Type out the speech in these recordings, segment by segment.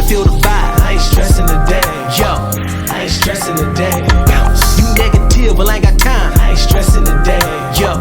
to feel the vibe. I ain't stressing today. Yo, I ain't stressing today. Bounce. You negative, well I ain't got time. I ain't stressing today. Yo,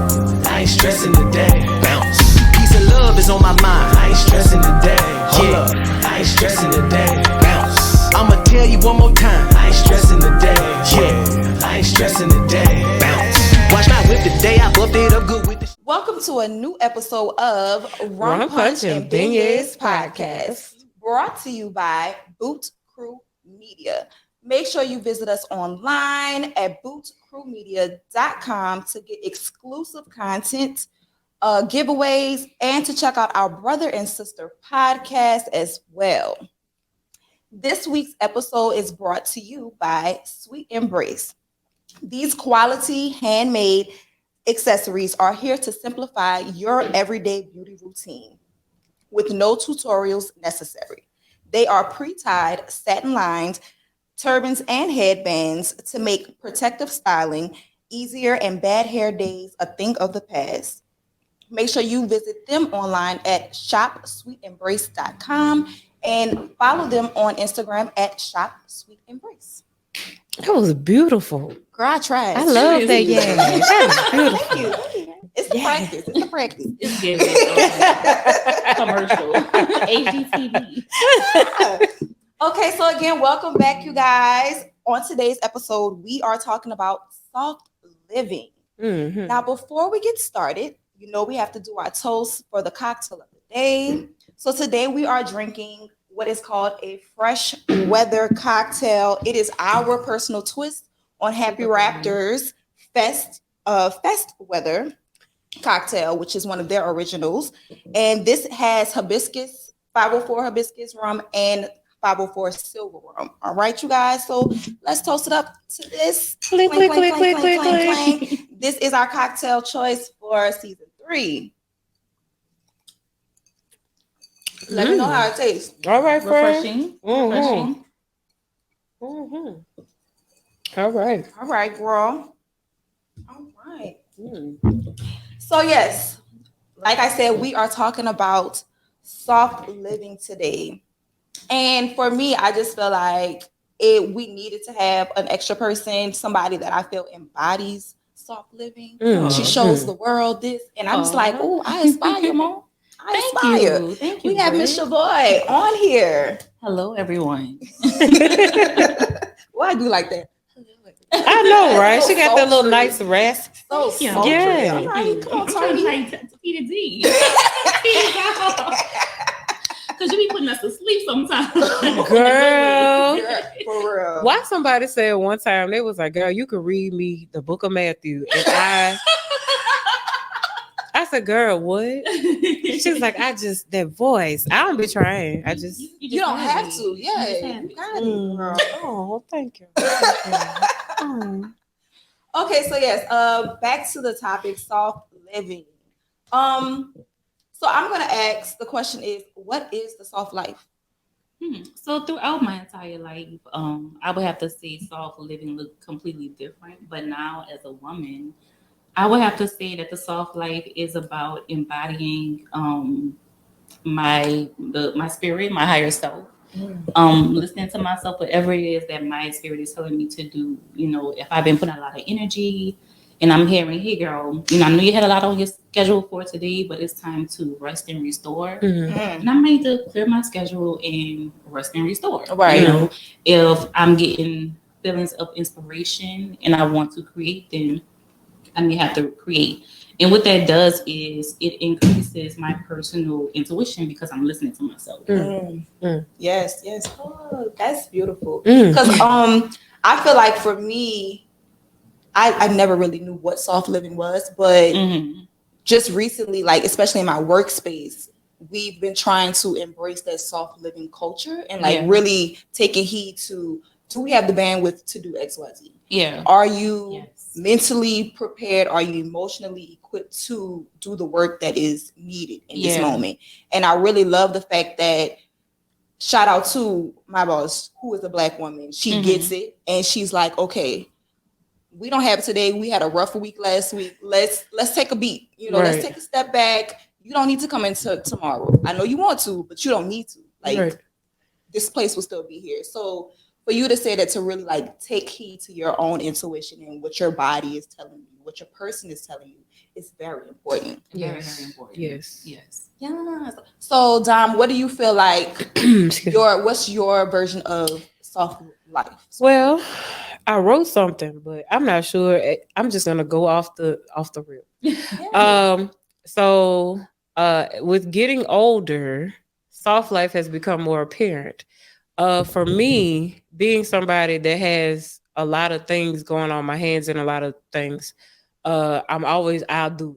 I ain't stressing today. Bounce. Peace and love is on my mind. I ain't stressing today. Hold up, I ain't stressing today. Bounce. I'ma tell you one more time. I ain't stressing today. Yeah, I ain't stressing today. Bounce. Watch my whip today. I buffed it up good with the. Welcome to a new episode of Rum Punch and Beignets podcast, brought to you by Boot Krewe Media. Make sure you visit us online at bootkrewmedia.com to get exclusive content, giveaways, and to check out our brother and sister podcast as well. This week's episode is brought to you by Sweet Embrace. These quality handmade accessories are here to simplify your everyday beauty routine with no tutorials necessary. They are pre-tied, satin-lined turbans and headbands to make protective styling easier and bad hair days a thing of the past. Make sure you visit them online at shopsweetembrace.com and follow them on Instagram at shopsweetembrace. That was beautiful. Girl, I tried. I love that. Yeah, that was beautiful. It's a practice. It's a practice. It's giving commercial. HGTV. Okay, so again, welcome back, you guys. On today's episode, we are talking about soft living. Mm-hmm. Now, before we get started, you know we have to do our toast for the cocktail of the day. So today we are drinking what is called a fresh weather cocktail. It is our personal twist on Happy Raptors Fest weather cocktail, which is one of their originals. And this has hibiscus, 504 hibiscus rum, and 504 silver rum. All right, you guys. So let's toast it up to this. Clink, clink, clink, clink, clink, clink, clink. This is our cocktail choice for season 3. Let me know how it tastes. All right, friend. Refreshing. Mm-hmm. Refreshing. Mm-hmm. All right. All right, girl. All right. Mm. So yes, like I said, we are talking about soft living today. And for me, I just feel like we needed to have an extra person, somebody that I feel embodies soft living. She shows the world this. And I'm just like, oh, I inspire, Mom. I inspire. Thank you. We have Miss Shavoi on here. Hello, everyone. Why I do like that? I know, right? So She got that little sultry. nice rasp. So Yeah. sultry. Yeah. All right, come on, Tony. Teedies. Because you be putting us to sleep sometimes. Girl. For real. Why somebody said one time, they was like, girl, you could read me the book of Matthew. And I said, girl, what? She was like, that voice. I don't be trying. I just. You don't have to. Yeah. You got it, girl. Oh, thank you. Okay, so yes, back to the topic, soft living. So I'm gonna ask, the question is, what is the soft life? So throughout my entire life, I would have to say soft living looked completely different. But now as a woman, I would have to say that the soft life is about embodying my spirit, my higher self. Listening to myself, whatever it is that my spirit is telling me to do. You know, if I've been putting a lot of energy and I'm hearing, hey girl, you know, I know you had a lot on your schedule for today, but it's time to rest and restore. And I'm ready to clear my schedule and rest and restore. Right. You know, if I'm getting feelings of inspiration and I want to create, then I may have to create. And what that does is it increases my personal intuition because I'm listening to myself. Yes. Oh, that's beautiful. Because I feel like for me, I never really knew what soft living was, but just recently, like especially in my workspace, we've been trying to embrace that soft living culture and like really taking heed to, do we have the bandwidth to do XYZ? Yeah. Are you mentally prepared? Are you emotionally equipped to do the work that is needed in this moment? And I really love the fact that, shout out to my boss, who is a Black woman. She gets it. And she's like, okay, we don't have it today. We had a rough week last week. Let's take a beat. You know, let's take a step back. You don't need to come into tomorrow. I know you want to, but you don't need to. Like, this place will still be here. So for you to say that, to really like take heed to your own intuition and what your body is telling you, what your person is telling you, is very important. Very, very important. Yes. Yes. Yeah. So Dom, what do you feel like what's your version of soft life? Well, I wrote something, but I'm not sure. I'm just gonna go off the rip. Yeah. So with getting older, soft life has become more apparent. For me, being somebody that has a lot of things going on my hands and a lot of things, I'm always I'll do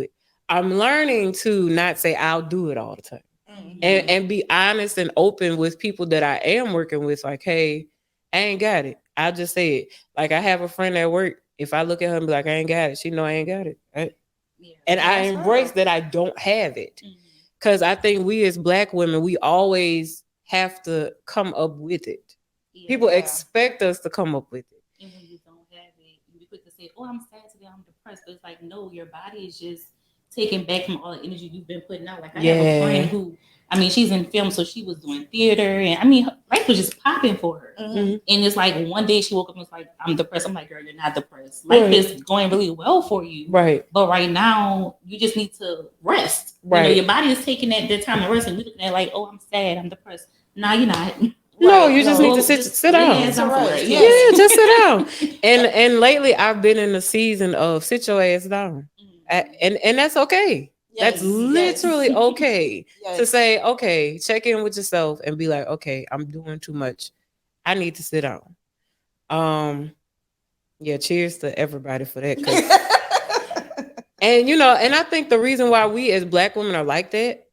it. I'm learning to not say I'll do it all the time. Mhm. And be honest and open with people that I am working with. Like, hey, I ain't got it. I'll just say it. Like, I have a friend at work. If I look at her and be like, I ain't got it, she know I ain't got it. Right? Yeah. And I That's embrace right. that I don't have it. Mhm. Because I think we as Black women, we always have to come up with it. Yeah. People Yeah. expect us to come up with it. And when you don't have it, you be quick to say, "Oh, I'm sad today. I'm depressed." But it's like, no, your body is just taking back from all the energy you've been putting out. Like I have a friend who, I mean, she's in film, so she was doing theater, and I mean, her life was just popping for her. Mhm. And it's like one day she woke up and was like, "I'm depressed." I'm like, "Girl, you're not depressed. Life Right. is going really well for you, Right. but right now you just need to rest. Right. You know, your body is taking that time to rest, and we're looking at it like, oh, I'm sad, I'm depressed. No, you're not. No, Right. you just No. need to sit lay down. hands down Right. somewhere. Yes. Yeah, just sit down. And lately I've been in the season of sit your ass down. And that's okay. Yes. That's literally okay Yes. to say, okay, check in with yourself and be like, okay, I'm doing too much. I need to sit down. Yeah, cheers to everybody for that. 'Cause and and I think the reason why we as Black women are like that,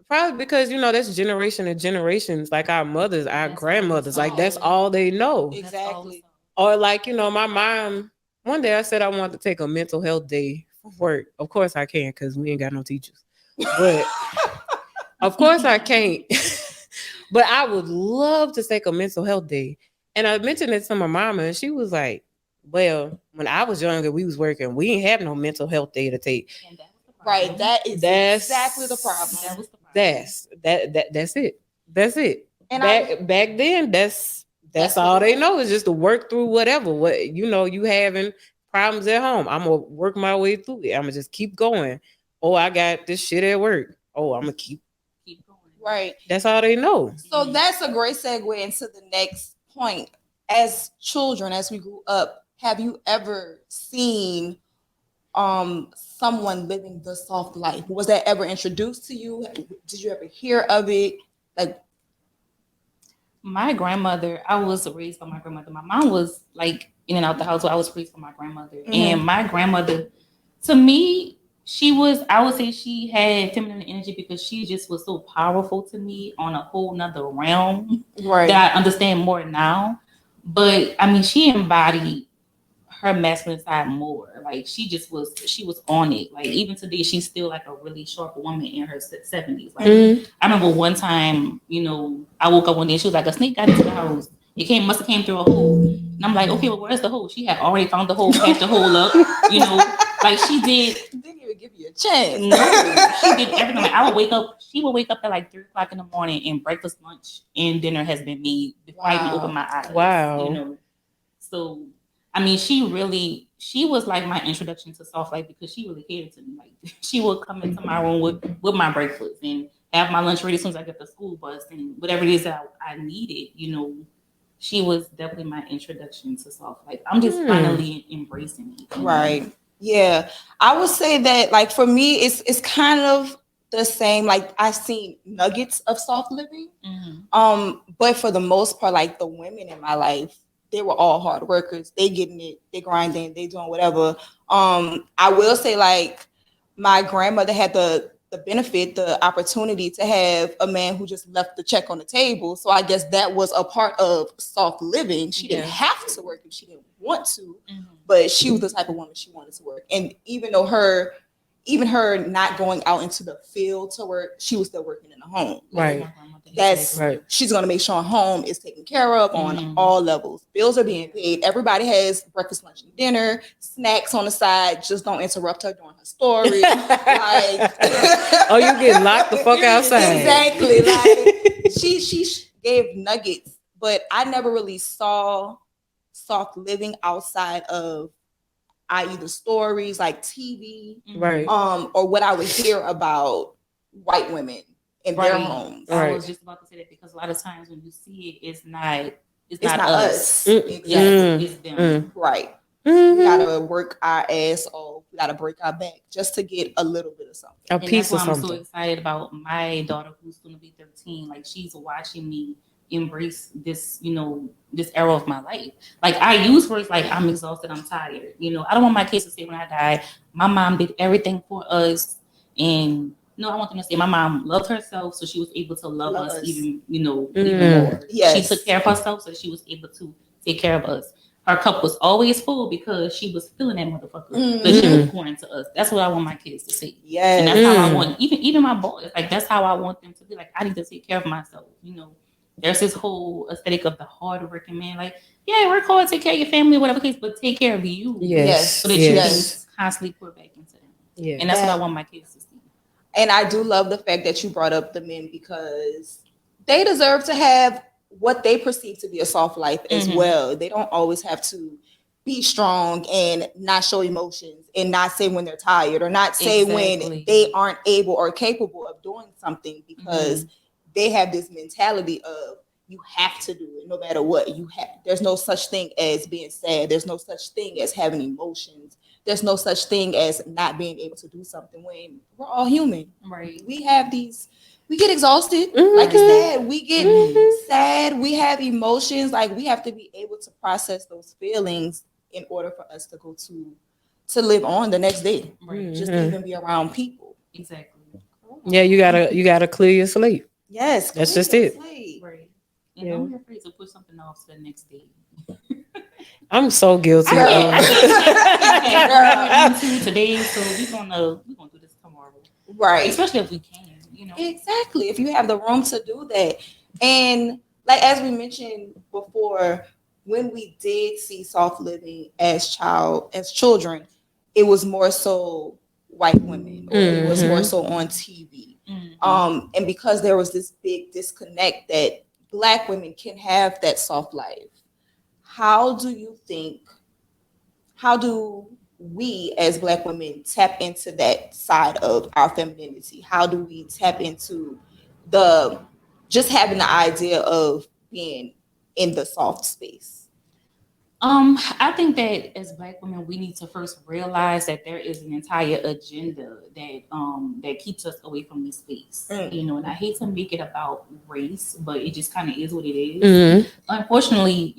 probably because that's generation and generations, like our mothers, our That's grandmothers, all. like that's all they know. Exactly. Or like, my mom, one day I said I wanted to take a mental health day for work. Of course I can, because we ain't got no teachers. But of course I can't. But I would love to take a mental health day. And I mentioned it to my mama, and she was like, well, when I was younger, we was working. We didn't have no mental health day to take. And that was the problem. Right. That's exactly the problem. That was the problem. That's it. That's it. And back then, that's all they know is just to work through whatever. What you having problems at home. I'm gonna work my way through it. I'm gonna just keep going. Oh, I got this shit at work. Oh, I'm gonna keep Keep going. Right. That's all they know. So that's a great segue into the next point. As children, as we grew up, have you ever seen someone living the soft life? Was that ever introduced to you? Did you ever hear of it? Like, My grandmother, I was raised by my grandmother. My mom was like in and out the house, so I was raised by my grandmother. Mhm. And my grandmother, to me, I would say she had feminine energy because she just was so powerful to me on a whole nother realm right. that I understand more now. But I mean, she embodied her masculine side more. Like she was on it. Like even today, she's still like a really sharp woman in her 70s. Like I remember one time, I woke up one day, she was like, a snake got into the house. It must have came through a hole. And I'm like, okay, well, where's the hole? She had already found the hole, packed the hole up, like she did. Didn't even give you a chance. No, she did everything. Like she would wake up at like 3:00 in the morning, and breakfast, lunch, and dinner has been made before I even open my eyes. Wow. So I mean, she was like my introduction to soft life because she really cared to me. Like she would come into my room with my breakfast and have my lunch ready as soon as I get the school bus and whatever it is that I needed, she was definitely my introduction to soft life. I'm just finally embracing it. Right. Yeah. I would say that like for me, it's kind of the same. Like I've seen nuggets of soft living. Mm-hmm. But for the most part, like the women in my life, they were all hard workers. They getting it, they grinding, they doing whatever. I will say like my grandmother had the benefit, the opportunity to have a man who just left the check on the table. So I guess that was a part of soft living. She didn't have to work if she didn't want to, but she was the type of woman she wanted to work. And even her not going out into the field to work, she was still working in the home. Right. She's going to make sure home is taken care of on all levels. Bills are being paid. Everybody has breakfast, lunch, and dinner, snacks on the side. Just don't interrupt her during her story. Oh, you get locked the fuck outside. Exactly. Like she gave nuggets, but I never really saw soft living outside of either stories like TV, Right. or what I would hear about white women in their homes. I was just about to say that because a lot of times when you see it, it's not us. Exactly. It's them. Right. Mm-hmm. We gotta work our ass off. We gotta break our back just to get a little bit of something. A piece of something. I'm so excited about my daughter who's going to be 13. Like she's watching me embrace this, this era of my life. Like I use words like I'm exhausted, I'm tired. I don't want my kids to say when I die, my mom did everything for us, and I want them to say my mom loved herself, so she was able to love us even, even more. Yes. She took care of herself, so she was able to take care of us. Her cup was always full because she was filling that motherfucker. But she was pouring to us. That's what I want my kids to see. Yes. And that's how I want, even my boys, like that's how I want them to be. Like I need to take care of myself. There's this whole aesthetic of the hard-working man. Like, yeah, work hard, take care of your family, whatever case, but take care of you. Yes. So that you can constantly pour back into them. Yeah. And that's what I want my kids to see. And I do love the fact that you brought up the men because they deserve to have what they perceive to be a soft life as well. They don't always have to be strong and not show emotions and not say when they're tired or not say when they aren't able or capable of doing something because they have this mentality of you have to do it no matter what. There's no such thing as being sad. There's no such thing as having emotions. There's no such thing as not being able to do something when we're all human. Right. We get exhausted, like you said. We get sad. We have emotions. Like we have to be able to process those feelings in order for us to go to live on the next day. Right. Just to even be around people. Exactly. Yeah, you gotta clear your slate. Yes, that's just it. Right. And don't be afraid to put something off to the next day. I'm so guilty. Today, so we're gonna do this tomorrow. Right. Especially if we can. Exactly. If you have the room to do that. And like as we mentioned before, when we did see soft living as children, it was more so white women, or it was more so on TV. And because there was this big disconnect that Black women can have that soft life, how do we as Black women tap into that side of our femininity? How do we tap into just having the idea of being in the soft space? I think that as Black women, we need to first realize that there is an entire agenda that keeps us away from this space. And I hate to make it about race, but it just kind of is what it is. Unfortunately,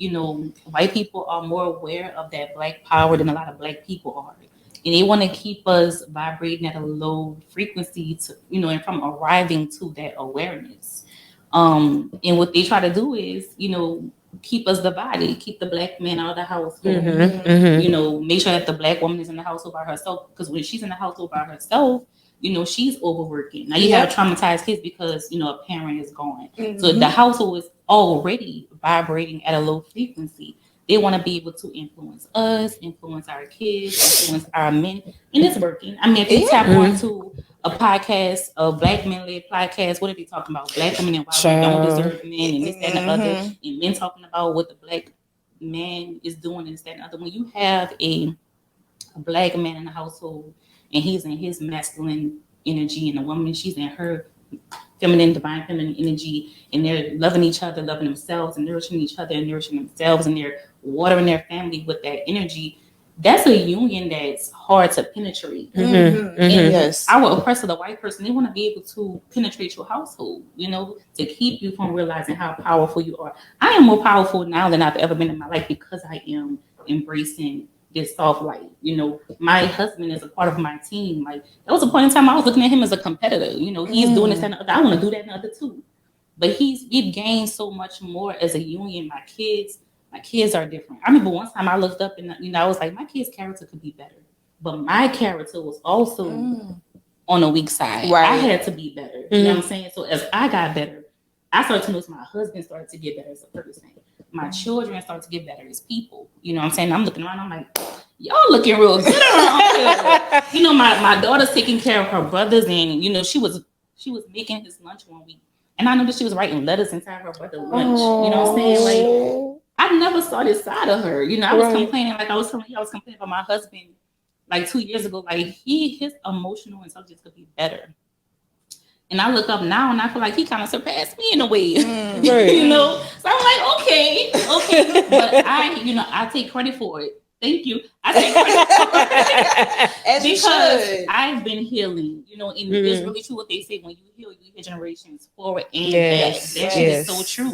white people are more aware of that Black power than a lot of Black people are. And they want to keep us vibrating at a low frequency to, and from arriving to that awareness. And what they try to do is, keep us divided, keep the Black man out of the household, make sure that the Black woman is in the household by herself. Because when she's in the household by herself, she's overworking. Now you have traumatized kids because, a parent is gone. So the household is already vibrating at a low frequency. They want to be able to influence us, influence our kids, influence our men. And it's working. I mean, if you tap onto a podcast, a Black men-led podcast, what are they talking about? Black women and why we don't deserve men and this, that, and the other. And men talking about what the Black man is doing and this, that, and the other. When you have a Black man in the household and he's in his masculine energy and the woman, she's in her divine feminine energy, and they're loving each other, loving themselves, and nourishing each other and nourishing themselves, and they're watering their family with that energy. That's a union that's hard to penetrate. And our oppressor, the white person, they want to be able to penetrate your household, to keep you from realizing how powerful you are. I am more powerful now than I've ever been in my life because I am embracing this soft light. My husband is a part of my team. Like there was a point in time I was looking at him as a competitor. He's doing this and the other. I want to do that and the other too. But we've gained so much more as a union. My kids are different. I remember one time I looked up and I was like, my kid's character could be better. But my character was also on the weak side. Right. I had to be better. You know what I'm saying? So as I got better, I started to notice my husband started to get better as a person. My children started to get better as people. You know what I'm saying? I'm looking around, I'm like, y'all looking real good around here. My daughter's taking care of her brothers, and she was making his lunch one week. And I know that she was writing letters inside her brother lunch. You know what I'm saying? Like, I never saw this side of her. You know, I was complaining, like I was telling you, I was complaining about my husband like 2 years ago. Like his emotional intelligence could be better. And I look up now and I feel like he kind of surpassed me in a way. You know? So I'm like, okay. But I take credit for it. Thank you. I take credit for it. Because I've been healing, you know, and it's really true what they say, when you heal, you heal generations forward and back. That shit is so true.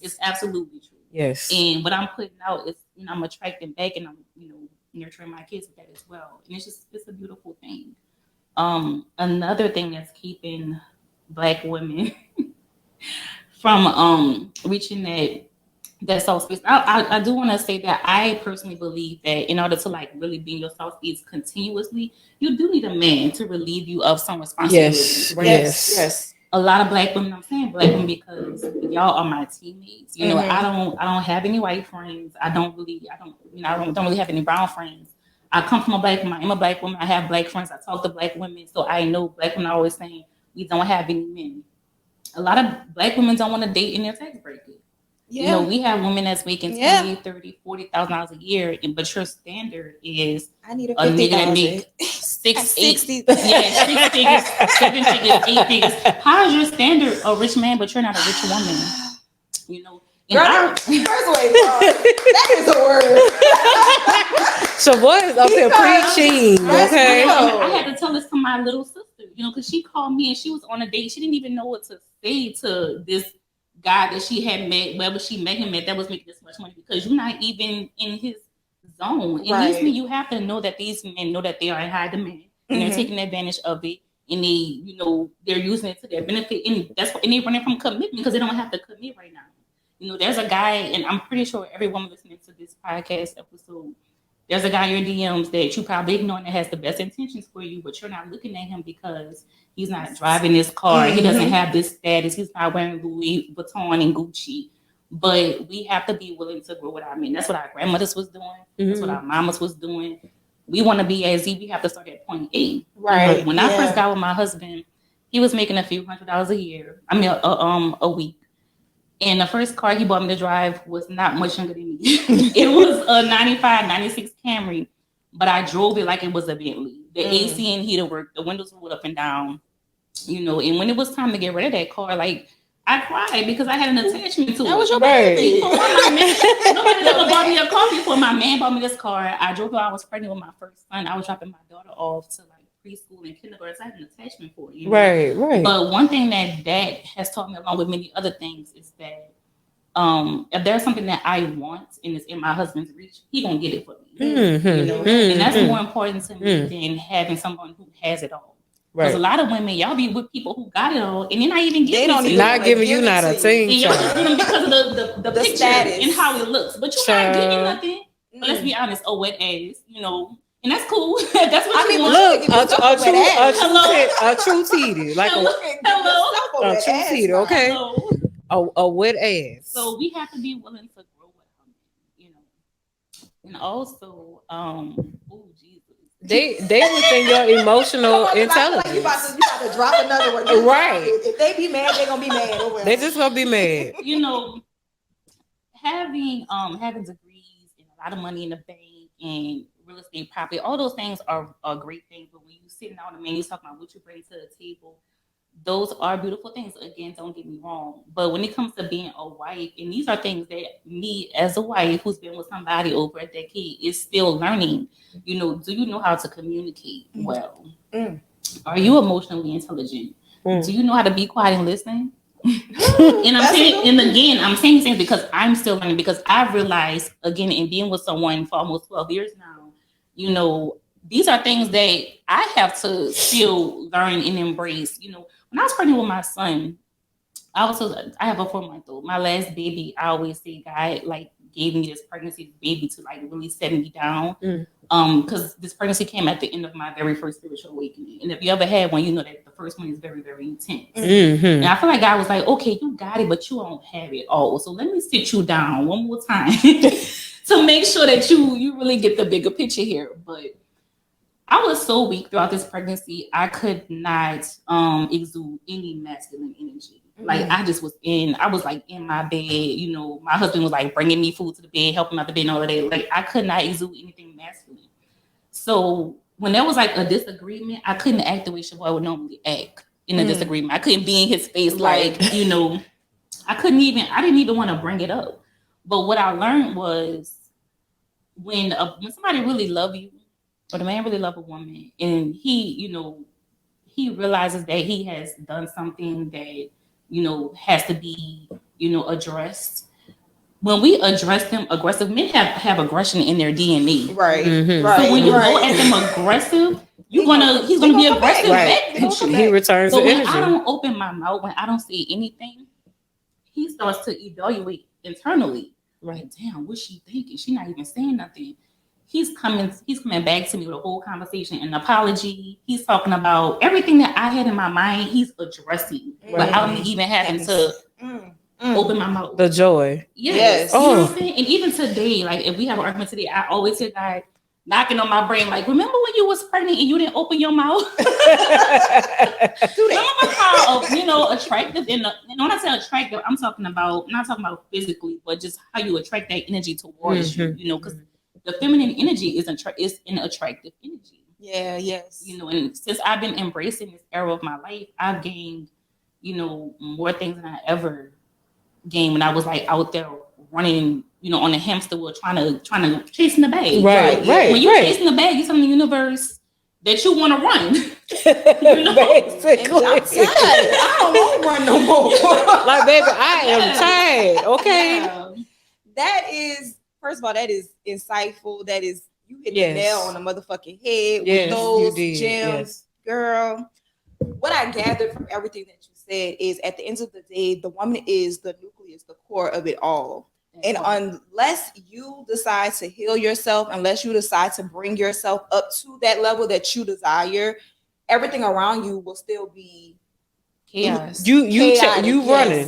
It's absolutely true. Yes. And what I'm putting out is, you know, I'm attracting back, and I'm, you know, nurturing my kids with that as well. And it's a beautiful thing. Another thing that's keeping Black women from reaching that soft space. I do want to say that I personally believe that in order to like really be in your soft space continuously, you do need a man to relieve you of some responsibility. Yes. A lot of Black women, I'm saying Black women because y'all are my teammates. You know, I don't have any white friends. I don't really have any brown friends. I come from a Black woman. I'm a Black woman. I have Black friends. I talk to Black women. So I know Black women are always saying we don't have any men. A lot of Black women don't want to date in their tax bracket. Yeah. You know, we have women that's making $20,000, $30,000, $40,000 a year, but your standard is I need a nigga that make 60, 7 figures, 8 figures. How is your standard a rich man, but you're not a rich woman? You know, first way, that is a word. Shavoi is up here preaching. Okay, I had to tell this to my little sister, you know, because she called me and she was on a date. She didn't even know what to say to this guy that she had met, wherever she met him at, that was making this much money, because you're not even in his zone. And usually you have to know that these men know that they are in high demand and they're taking advantage of it, and they, you know, they're using it to their benefit, and that's what, and they're running from commitment because they don't have to commit right now. You know, there's a guy, and I'm pretty sure every woman listening to this podcast episode, there's a guy in your DMs that you probably ignore that has the best intentions for you, but you're not looking at him because he's not driving this car. He doesn't have this status. He's not wearing Louis Vuitton and Gucci. But we have to be willing to grow with our men. That's what our grandmothers was doing. That's what our mamas was doing. We want to be as Z. We have to start at point A. Right. You know, when I first got with my husband, he was making a few $100s a year. I mean, a week. And the first car he bought me to drive was not much younger than me. It was a 95, 96 Camry, but I drove it like it was a Bentley. The AC and heater worked, the windows rolled up and down, you know. And when it was time to get rid of that car, like, I cried because I had an attachment to it. That was your baby. Nobody ever bought me a car before. My man bought me this car. I drove till I was pregnant with my first son. I was dropping my daughter off to like preschool and kindergarten. So I had an attachment for it. You know? Right. But one thing that has taught me, along with many other things, is that if there's something that I want and it's in my husband's reach, he gonna get it for me. You know, and that's more important to me than having someone who has it all. Because a lot of women, y'all be with people who got it all, and they're not even giving it to you. Not giving you not a thing. And y'all just them because of the picture status and how it looks. But you're not getting nothing. But let's be honest, a wet ass, you know. And that's cool. That's what you want. Look, a true Teedies. Like a true Teedies, okay? A wet ass. So we have to be willing to grow with them, you know. And also, They within your emotional intelligence. Like you about to drop another one. Right. If they be mad, they're gonna be mad. They just gonna be mad. You know, having degrees and a lot of money in the bank and real estate property, all those things are great things. But when you sitting down and man, you talking about what you bring to the table, those are beautiful things. Again, don't get me wrong. But when it comes to being a wife, and these are things that me as a wife who's been with somebody over a decade is still learning. You know, do you know how to communicate well? Are you emotionally intelligent? Do you know how to be quiet and listen? And I'm saying, and again, I'm saying these things because I'm still learning, because I've realized, again, in being with someone for almost 12 years now, you know, these are things that I have to still learn and embrace. You know, when I was pregnant with my son, I have a 4-month-old. My last baby, I always say God like gave me this pregnancy baby to like really set me down. Because this pregnancy came at the end of my very first spiritual awakening. And if you ever had one, you know that the first one is very, very intense. And I feel like God was like, okay, you got it, but you don't have it all. So let me sit you down one more time to make sure that you really get the bigger picture here. But I was so weak throughout this pregnancy. I could not exude any masculine energy. Like I was like in my bed, you know, my husband was like bringing me food to the bed, helping out the bed and all of that. Like I could not exude anything masculine. So when there was like a disagreement, I couldn't act the way Shavoi would normally act in a disagreement. I couldn't be in his face like, you know, I didn't even want to bring it up. But what I learned was when somebody really love you, or the man really love a woman, and he, you know, he realizes that he has done something that, you know, has to be, you know, addressed. When we address them aggressive, men have aggression in their DNA. Right. So when you go at them aggressive, he's gonna be aggressive back. He returns So the when energy. I don't open my mouth, when I don't say anything, he starts to evaluate internally. Like, damn, what's she thinking? She's not even saying nothing. He's coming back to me with a whole conversation, an apology. He's talking about everything that I had in my mind. He's addressing without me even having to open my mouth. The joy. Yes. You know what I'm saying? And even today, like if we have an argument today, I always hear guys knocking on my brain, like, remember when you was pregnant and you didn't open your mouth? Remember how, you know, attractive and when I say attractive, I'm not talking about physically, but just how you attract that energy towards you, you know, because the feminine energy is an attractive energy. Yeah, yes. You know, and since I've been embracing this era of my life, I've gained, you know, more things than I ever gained when I was like out there running, you know, on a hamster wheel trying to chasing the bag. Right. When you're chasing the bag, you're telling the universe that you want to run. You know? Basically. I don't want to run no more. Like, baby, I am tired. Okay. Yeah. That is, first of all, that is insightful. That is, you hit the nail on the motherfucking head with those gems, girl. What I gathered from everything that you said is, at the end of the day, the woman is the nucleus, the core of it all. And unless you decide to heal yourself, unless you decide to bring yourself up to that level that you desire, everything around you will still be chaos. You running.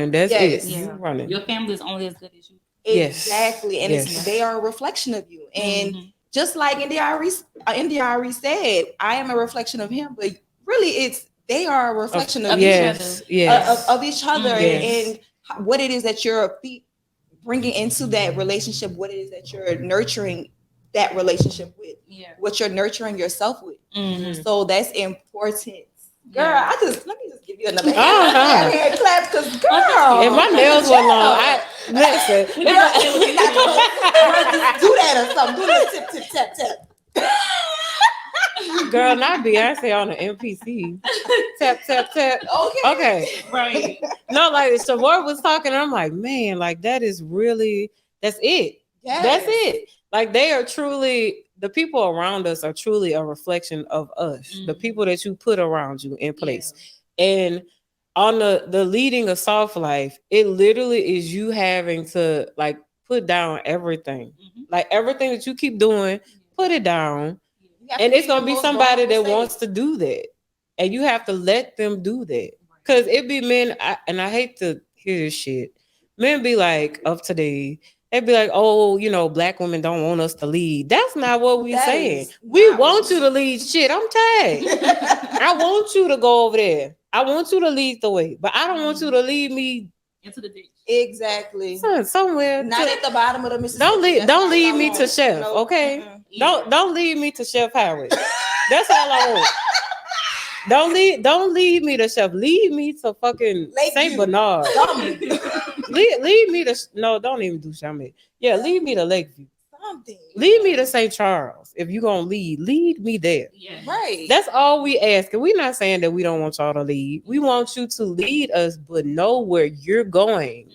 That's it. Yeah. You running. Your family is only as good as you. Exactly. And they are a reflection of you. And just like Indiari said, I am a reflection of him, but really they are a reflection of each other and what it is that you're bringing into that relationship, what it is that you're nurturing that relationship with, what you're nurturing yourself with. So that's important. Girl, let me just give you another hand clap, because girl, and my nails were long. Listen, do that or something. Do that tip, tap, tap. Girl, not Beyonce on the MPC. Tap, tap, tap. Okay. Right. No, like Shavoi was talking, and I'm like, man, like that's it. That's it. Like they are truly, the people around us are truly a reflection of us. The people that you put around you in place. And on the leading a soft life, it literally is you having to like put down everything. Like everything that you keep doing, put it down. And it's gonna be somebody that wants to do that, and you have to let them do that. Cause it be men, and I hate to hear this shit. Men be like, of today, they be like, oh, you know, black women don't want us to lead. That's not what we're saying. We want you to lead. Shit, I'm tired. I want you to go over there. I want you to lead the way, but I don't want you to lead me into the ditch. Exactly. Somewhere. Not at the bottom of the Mississippi. Don't lead me to Chef, okay? Don't lead me to Chef Howard. That's all I want. Don't lead me to Chef. Lead me to fucking Saint Bernard. lead me to don't even do Chamet. Yeah, lead me to Lakeview. Something. Lead me to St. Charles. If you're gonna lead me there. Yeah. Right. That's all we ask. And we're not saying that we don't want y'all to lead. We want you to lead us, but know where you're going.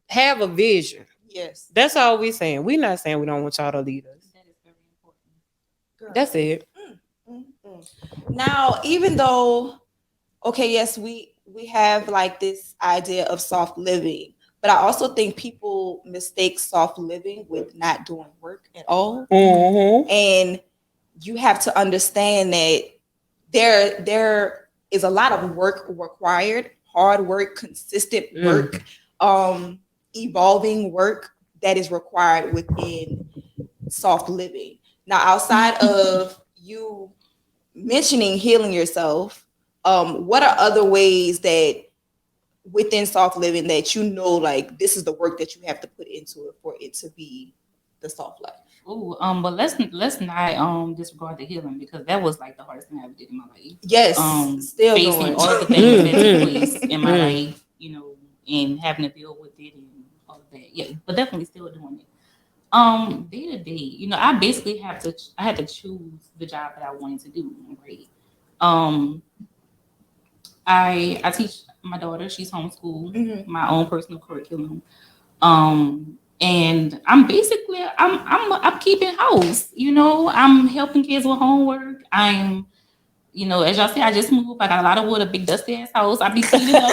Have a vision. Yes. That's all we're saying. We're not saying we don't want y'all to lead us. That is very important. Girl. That's it. Now, even though, okay, yes, we have like this idea of soft living, but I also think people mistake soft living with not doing work at all. And you have to understand that there is a lot of work required, hard work, consistent work, evolving work that is required within soft living. Now, outside of you mentioning healing yourself, what are other ways that within soft living that you know, like this is the work that you have to put into it for it to be the soft life? Oh, but let's not disregard the healing, because that was like the hardest thing I ever did in my life. Yes, still facing going. all of the things that took place in my life, you know, and having to deal with it and all of that. Yeah, but definitely still doing it. Day to day, you know, I basically had to choose the job that I wanted to do, right? I teach my daughter, she's homeschooled, my own personal curriculum. And I'm keeping house, you know, I'm helping kids with homework. You know, as y'all see, I just moved. I got a lot of wood, a big dusty ass house. I be cleaning up.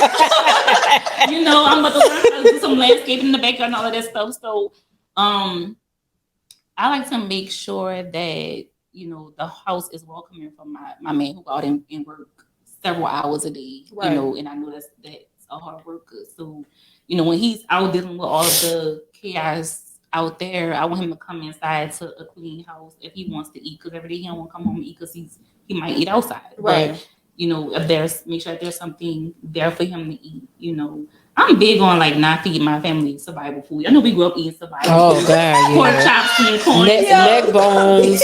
You know, I'm about to learn how to do some landscaping in the backyard and all of that stuff. So, I like to make sure that, you know, the house is welcoming for my man who go out and work several hours a day. Right. You know, and I know that's a hard worker. So, you know, when he's out dealing with all of the chaos out there, I want him to come inside to a clean house if he wants to eat, because every day he don't want to come home and eat because he might eat outside. Right. But, you know, make sure that there's something there for him to eat. You know, I'm big on like not feeding my family survival food. I know we grew up eating survival food. God, pork chops and corn, neck bones,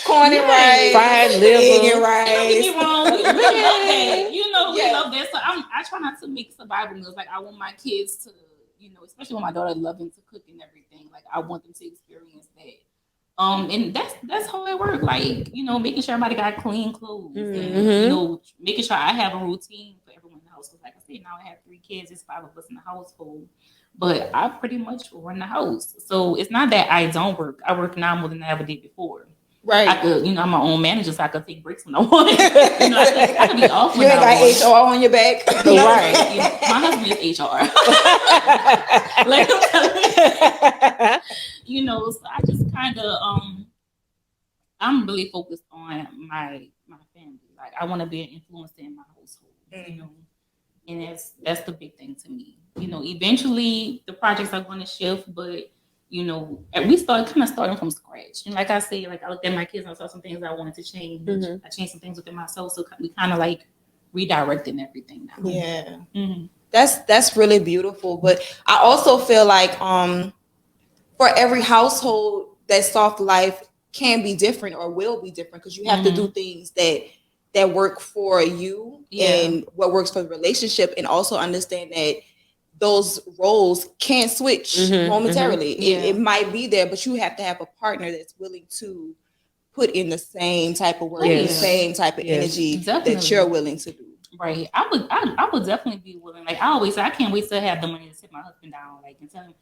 corn and rice, fried liver, and rice. Don't get me wrong, we love that. You know, we love that. So I try not to make survival meals. Like I want my kids to, you know, especially when my daughter loving to cook and everything. Like I want them to experience that. And that's how it works. Like, you know, making sure everybody got clean clothes, and you know, making sure I have a routine for everyone in the house. Because like I said, now I have 3 kids. It's 5 of us in the household, but I pretty much run the house. So it's not that I don't work. I work now more than I ever did before. Right. I could, you know, I'm my own manager, so I could take breaks when I want. You know, I could be off when I want. You ain't got HR on your back. Right. You know, my husband is HR. Like I'm telling you. You know, so I just kind of, I'm really focused on my family. Like I want to be an influencer in my household, you know, and that's the big thing to me. You know, eventually the projects are going to shift, but you know, we starting from scratch. And like I said, like I looked at my kids and I saw some things I wanted to change. I changed some things within myself, so we kind of like redirecting everything now. Yeah, that's really beautiful. But I also feel like for every household, that soft life can be different or will be different, because you have to do things that work for you and what works for the relationship, and also understand that those roles can switch momentarily. It might be there, but you have to have a partner that's willing to put in the same type of work, the same type of energy that you're willing to do. Right. I would definitely be willing. Like I always say, I can't wait to have the money to sit my husband down, like, and tell him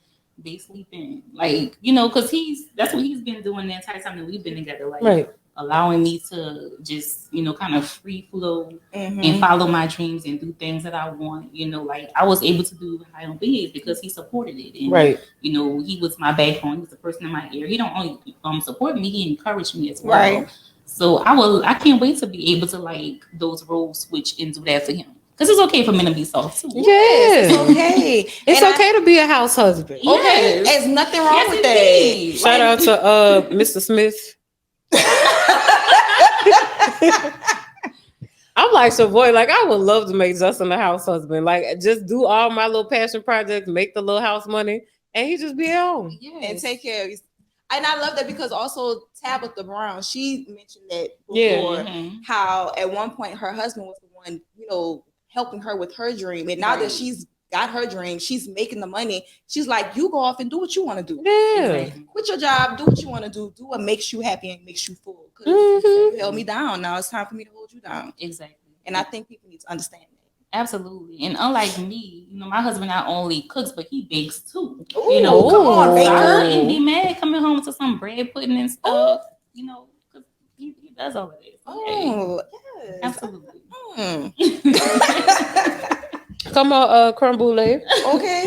they sleeping, like, you know, because that's what he's been doing the entire time that we've been together, like allowing me to just, you know, kind of free flow and follow my dreams and do things that I want. You know, like I was able to do high on Beignets because he supported it, and you know, he was my backbone. He was the person in my ear. He don't only support me, he encouraged me as well. So I can't wait to be able to like those roles switch and do that for him. Because it's okay for men to be soft too. Yes, it's okay. It's okay to be a house husband. Okay, there's nothing wrong with that. Shout out to Mr. Smith. I'm like Shavoi, like I would love to make Justin a house husband. Like just do all my little passion projects, make the little house money, and he just be at home. And take care of you. And I love that because also Tabitha Brown, she mentioned that before, how at one point her husband was the one, you know, helping her with her dream. And now that she's got her dream, she's making the money. She's like, you go off and do what you want to do. Yeah. Quit your job, do what you want to do. Do what makes you happy and makes you full. Because you held me down. Now it's time for me to hold you down. Exactly. And I think people need to understand that. Absolutely. And unlike me, you know, my husband not only cooks, but he bakes too. Ooh, you know, come on, baker. I wouldn't be mad coming home to some bread pudding and stuff, you know, because he does all of this. Oh, yes. Absolutely. Come on, creme brulee. Okay.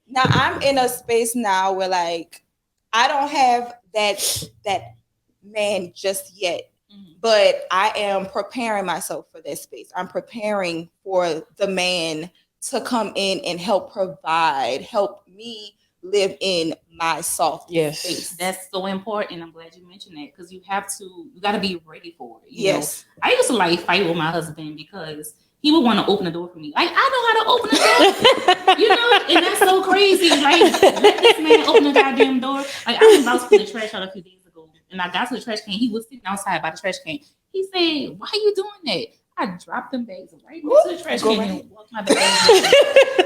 Now I'm in a space now where like I don't have that man just yet, but I am preparing myself for that space. I'm preparing for the man to come in and help provide, help me live in my soft space. That's so important. I'm glad you mentioned that because you got to be ready for it. You know? I used to like fight with my husband because he would want to open the door for me. Like, I know how to open the door. You know, and that's so crazy. Like, let this man open the goddamn door. Like, I was about to put the trash out a few days ago, and I got to the trash can. He was sitting outside by the trash can. He said, "Why are you doing that?" I dropped them bags right into the trash can and walked my bags.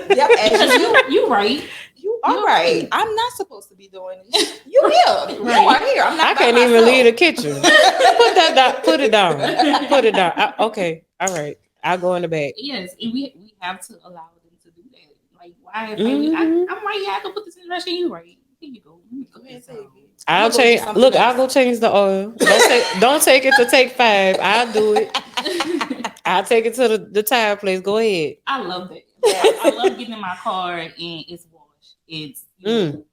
Yep, and you right. You are right. I'm not supposed to be doing this. You here. Right. You are here. I'm not. I can't even leave the kitchen. Put it down. Put it down. Okay. All right. I'll go in the back. Yes, and we have to allow them to do that. Like, why? I'm right here. I can put this in the trash can. You right. Here you go. Go ahead, I'll change. Look, I'll go change the oil. Don't take it to take 5. I'll do it. I'll take it to the tire place. Go ahead. I love that. I love getting in my car and it's washed. It's the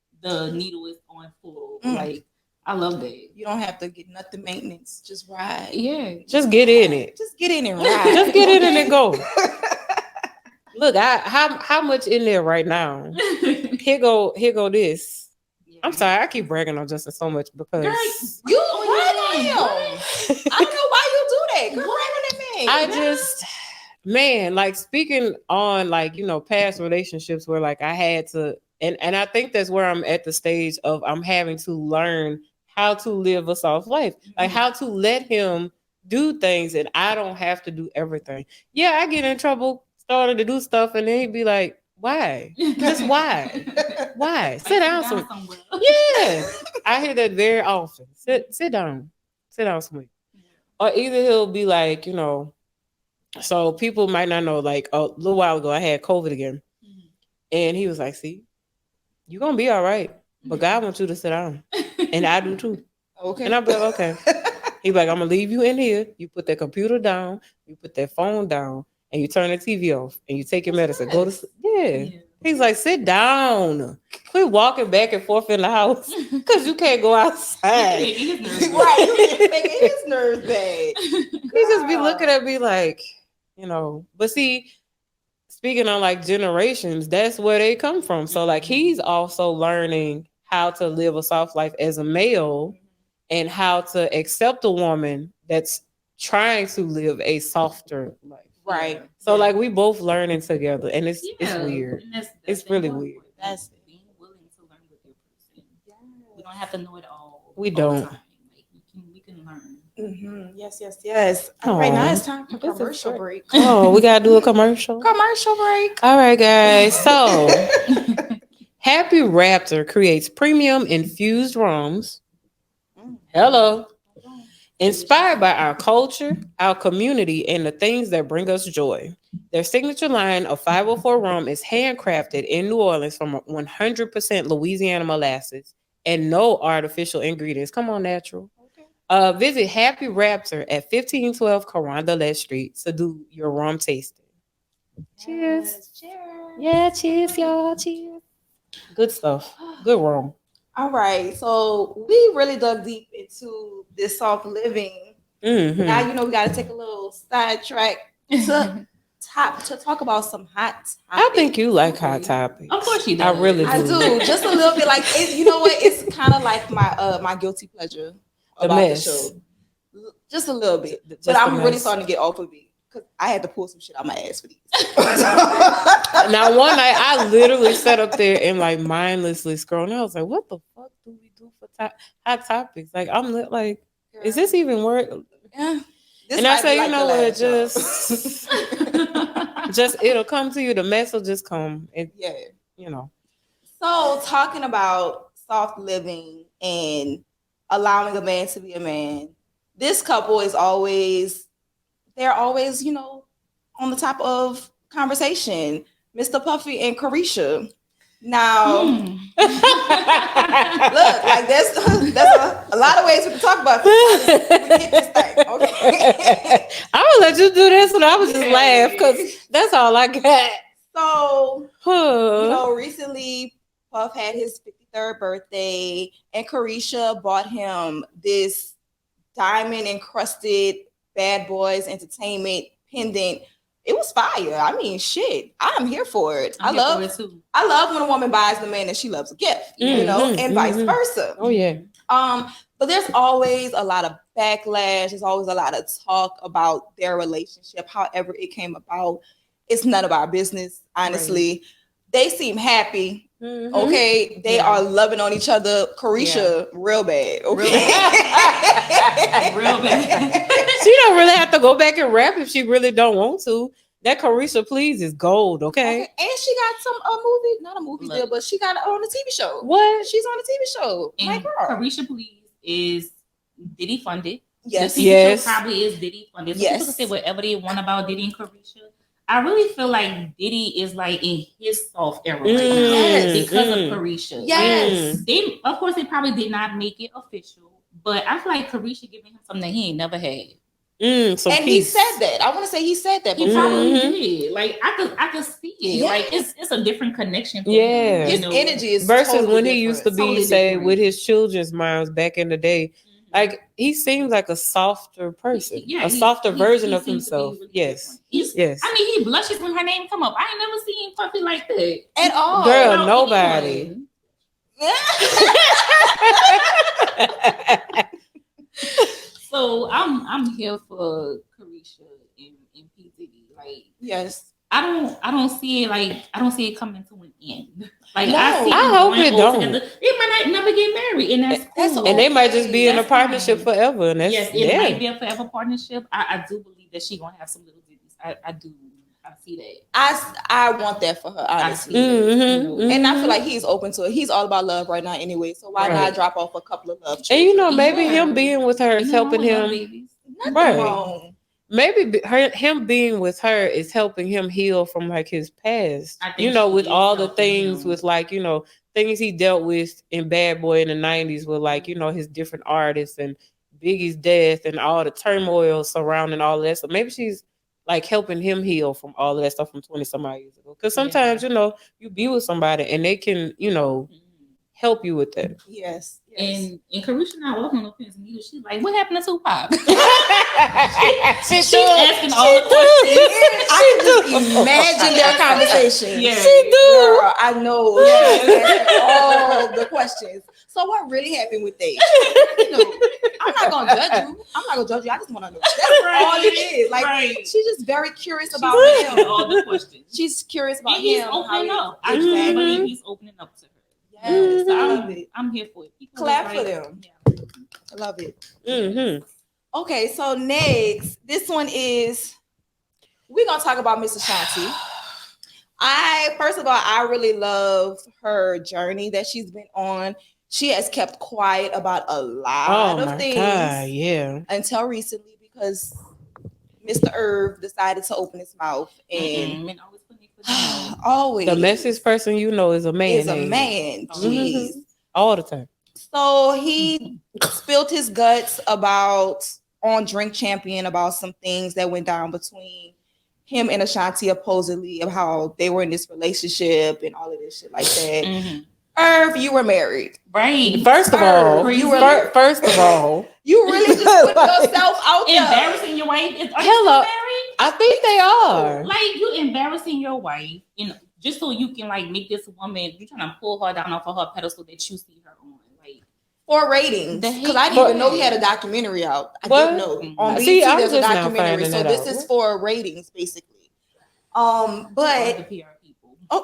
needle is on full. Like, I love that. You don't have to get nothing maintenance. Just ride. Yeah. Just get in it. Just get in and ride. Just get in and go. Look, how much in there right now? Here go this. I'm sorry, I keep bragging on Justin so much because you brag on him. I don't know why you do that. Girl, brag on that man. I just, man, like speaking on like, you know, past relationships where like I had to, and I think that's where I'm at the stage of I'm having to learn how to live a soft life, like how to let him do things and I don't have to do everything. Yeah, I get in trouble starting to do stuff and then he'd be like, why? Just why? Why? Sit down somewhere. Yeah. I hear that very often. Sit down. Sit down somewhere. Or either he'll be like, you know, so people might not know, like a little while ago I had COVID again. And he was like, see, you're gonna be all right. But God wants you to sit down. And I do too. Okay. And I'll be like, okay. He's like, I'm gonna leave you in here. You put that computer down, you put that phone down. And you turn the TV off and you take your medicine. Go to sleep. Yeah. He's like, sit down. Quit walking back and forth in the house because you can't go outside. Right. You're making his nerves bad. He just be looking at me like, you know. But see, speaking on like generations, that's where they come from. So like he's also learning how to live a soft life as a male and how to accept a woman that's trying to live a softer life. Right. So like we both learning together and it's weird. It's really weird. That's being willing to learn with your person. We don't have to know it all. We don't. Like, we can learn. Mm-hmm. Yes. All right, now it's time for commercial break. Oh, we gotta do a commercial. Commercial break. All right, guys. So Happy Raptor creates premium infused rums. Hello. Inspired by our culture, our community, and the things that bring us joy. Their signature line of 504 rum is handcrafted in New Orleans from 100% Louisiana molasses and no artificial ingredients. Come on, natural. Okay. Visit Happy Raptor at 1512 Carondelet Street to do your rum tasting. Cheers. Cheers. Yeah, cheers, y'all. Cheers. Good stuff. Good rum. All right, so we really dug deep into this soft living. Mm-hmm. Now, you know, we got to take a little sidetrack to talk about some hot topics. I think you like hot topics. Of course you do. I really do. I do, just a little bit. Like, you know what? It's kind of like my guilty pleasure about the show. Just a little bit. But I'm really starting to get off of it. Because I had to pull some shit out my ass for these. Now, one night I literally sat up there and like mindlessly scrolling. I was like, what the fuck do we do for hot topics? Like, I'm like, is this even worth? Yeah. And I say, like, you know what, just it'll come to you. The mess will just come. And, you know. So talking about soft living and allowing a man to be a man, this couple is they're always, you know, on the top of conversation. Mr. Puffy and Carisha. Now, look, like there's a lot of ways we can talk about this. We get this thing, okay? I will let you do this, and I was just laugh because that's all I got. So, you know, recently Puff had his 53rd birthday, and Carisha bought him this diamond encrusted Bad Boys Entertainment pendant. It was fire. I mean, shit. I'm here for it. I love when a woman buys the man that she loves a gift, you know, and vice versa. Oh yeah. But there's always a lot of backlash. There's always a lot of talk about their relationship. However it came about, it's none of our business, honestly. Right. They seem happy. Mm-hmm. Okay, they are loving on each other. Carisha, real bad. Okay, real bad. She don't really have to go back and rap if she really don't want to. That Carisha Please is gold. Okay, and she got not a movie deal, but she got on a TV show. What? She's on a TV show. And my girl. Carisha Please is Diddy funded. Yes, the TV show probably is Diddy funded. So yes, people can say whatever they want about Diddy and Carisha. I really feel like Diddy is like in his soft era right now because of Carisha. Yes. They, of course, they probably did not make it official, but I feel like Carisha giving him something that he ain't never had. And he said that. I want to say he said that. He probably did. Like I could see it. Yeah. Like it's a different connection. For him, his energy is versus totally when different. He used to be with his children's minds back in the day. Like he seems like a softer person, a softer version of himself. Really yes. I mean, he blushes when her name come up. I ain't never seen Puffy like that at all. Girl, nobody. So I'm here for Carisha and P. Diddy. Like yes. I don't see it coming to an end. Like no, I hope it don't. Together. They might not never get married, and that's cool. And they might just be in a partnership forever. And that's, it might be a forever partnership. I do believe that she gonna have some little ditties. I do. I see that. I want that for her, honestly. And I feel like he's open to it. He's all about love right now anyway. So why not drop off a couple of love children? And maybe him being with her is helping him. Nothing wrong. Maybe him being with her is helping him heal from like his past. With all the things with like, things he dealt with in Bad Boy in the 90s with like, his different artists and Biggie's death and all the turmoil surrounding all of that. So maybe she's like helping him heal from all of that stuff from 20 some odd years ago. Because sometimes, you be with somebody and they can, help you with that. Yes. And Carisha not walking on no pins and needles. She's like, what happened to Tupac? She's asking all the questions. I can just imagine their conversation. Yeah. She do. Girl, I know. All the questions. So what really happened with they? I'm not gonna judge you. I just want to know. That's all it is. Like she's just very curious about him. All the questions. She's curious about and he's him. Opening up. I just believe he's opening up to her. Yes, I love it. I'm here for it. Clap for them. Yeah. I love it. Okay, so next, this one is we're gonna talk about Miss Ashanti. First of all, I really love her journey that she's been on. She has kept quiet about a lot of things. Until recently, because Mr. Irv decided to open his mouth and always the messiest person is a man. Is a man. Jeez. All the time. So he spilled his guts on Drink Champion about some things that went down between him and Ashanti, supposedly, of how they were in this relationship and all of this shit like that. Irv, you were married, right? First of all, you really just put yourself out there, embarrassing your wife. Hello, I think they are. Like you embarrassing your wife, just so you can like make this woman. You're trying to pull her down off of her pedestal that you see her on, like for ratings. Because I didn't even know he had a documentary out. I didn't know on BET there's a documentary. So this is for ratings, basically. But the PR.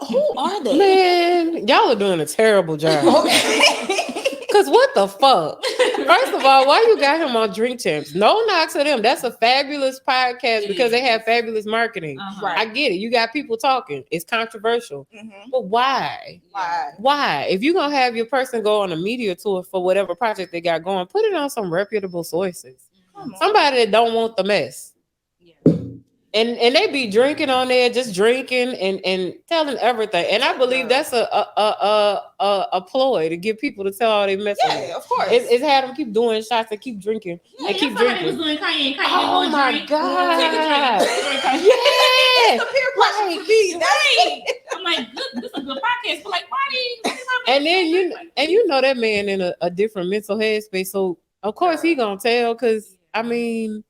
Who are they? Man, y'all are doing a terrible job. Because what the fuck? First of all, why you got him on Drink Champs? No knocks to them. That's a fabulous podcast because they have fabulous marketing. Right. I get it. You got people talking. It's controversial. But why? Why? If you're going to have your person go on a media tour for whatever project they got going, put it on some reputable sources. Somebody that don't want the mess. Yeah. And they be drinking on there, just drinking and telling everything. And I believe that's a ploy to get people to tell all they mess with. Yeah, of course. It's had them keep doing shots and keep drinking and keep drinking. Was doing Kanye oh my God! Yeah, the peer pressure for me. Right. I'm like, this is a good podcast, but like, why do you? And then that man in a different mental headspace. So of course he gonna tell because I mean,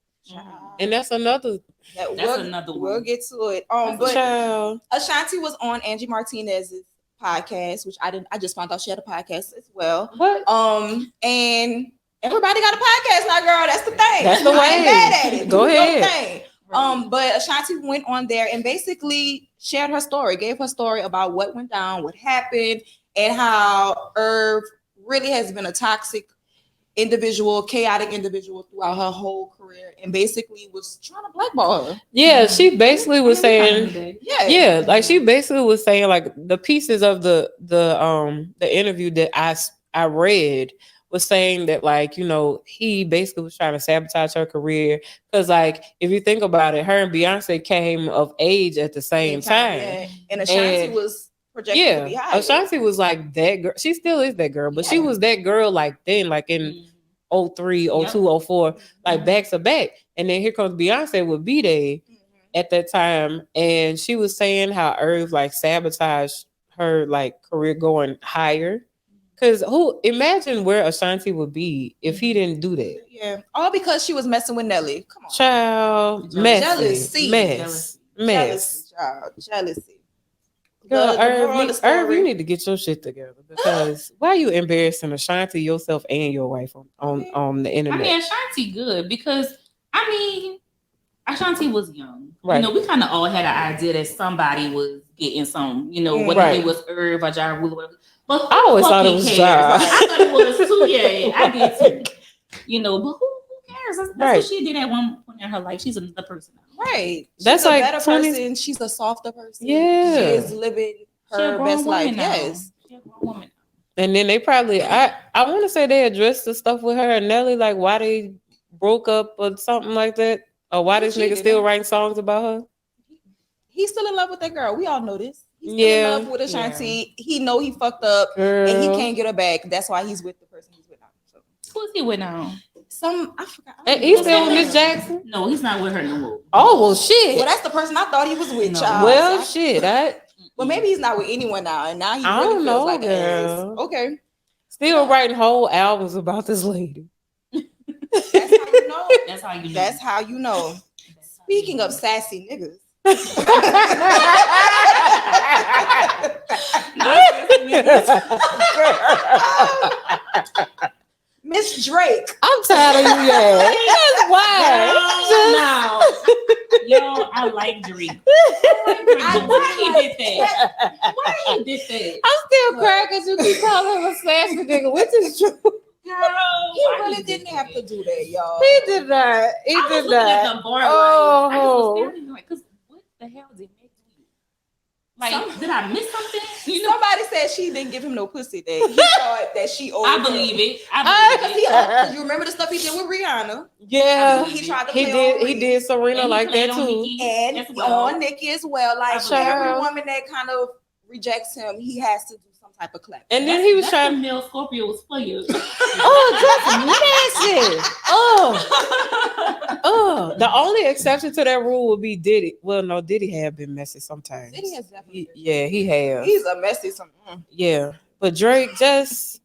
and that's another. Another one. We'll get to it. But Ashanti was on Angie Martinez's podcast, which I just found out she had a podcast as well. What? And Everybody got a podcast now, girl. That's the thing. That's the way. I ain't mad at it. Go Do your ahead. thing. But Ashanti went on there and basically shared her story, gave her story about what went down, what happened, and how Irv really has been a toxic individual, chaotic individual throughout her whole career, and basically was trying to blackball her. Yeah, she basically was saying, yeah, like she basically was saying, like the pieces of the interview that I read was saying that, like, you know, he basically was trying to sabotage her career because, like, if you think about it, her and Beyonce came of age at the same time. Yeah. And Ashanti was projected to be high. Ashanti was like that girl. She still is that girl, but she was that girl like then, like in 03, 02, 04, like back to back. And then here comes Beyonce with B-Day at that time. And she was saying how Irv like sabotaged her like career going higher. Because imagine where Ashanti would be if he didn't do that. Yeah. All because she was messing with Nelly. Come on. Child, jealousy. Mess. Child. Jealousy. Girl, Irv, you need to get your shit together because why are you embarrassing Ashanti, yourself, and your wife on the internet? I mean, Ashanti good because Ashanti was young. Right. You know, we kind of all had an idea that somebody was getting some, you know, whether it was Irv or Ja Rule or whatever. But I always thought it was Ja. Like, I thought it was too. Yeah, I did too. You know, but who cares? That's what she did at one point in her life. She's another person. Right. That's she's like a better person. She's a softer person. Yeah. She is living her best life. Now. Yes. She's a grown woman. And then they probably, I want to say they addressed the stuff with her and Nelly, like why they broke up or something like that. Or why this nigga still writing songs about her. He's still in love with that girl. We all know this. He's still in love with Ashanti. Yeah. He know he fucked up and he can't get her back. That's why he's with the person he's with now. So. Who's he with now? I forgot. And he's still with Miss Jackson? No, he's not with her no more. Oh, well, shit. Well, that's the person I thought he was with, child. Well, shit. Well, maybe he's not with anyone now. And now he I really don't feels know, like girl. Okay. Still writing whole albums about this lady. That's how you know. That's how you know. That's how you know. Speaking of sassy niggas. Miss Drake. I'm tired of you, yeah. Why? Yo, I like Drake. Why he did that? Why he did that? I'm still crying because you keep calling him a sassy nigga, which is true. Girl, he really didn't have to do that, y'all. He did not. He did not. Because what the hell did it make you? Like, did I miss something? Somebody said she didn't give him no pussy. That he thought that she owed him. I believe it. Because you remember the stuff he did with Rihanna? Yeah, he tried to. He did Serena like that too, and on Nicki as well. Like every woman that kind of rejects him, he has to do some type of clap. And then he was trying to male Scorpios for you. Oh, that's massive. Oh, the only exception to that rule would be Diddy. Well, no, Diddy have been messy sometimes. Diddy has definitely. He has. He's a messy sometimes. Yeah, but Drake just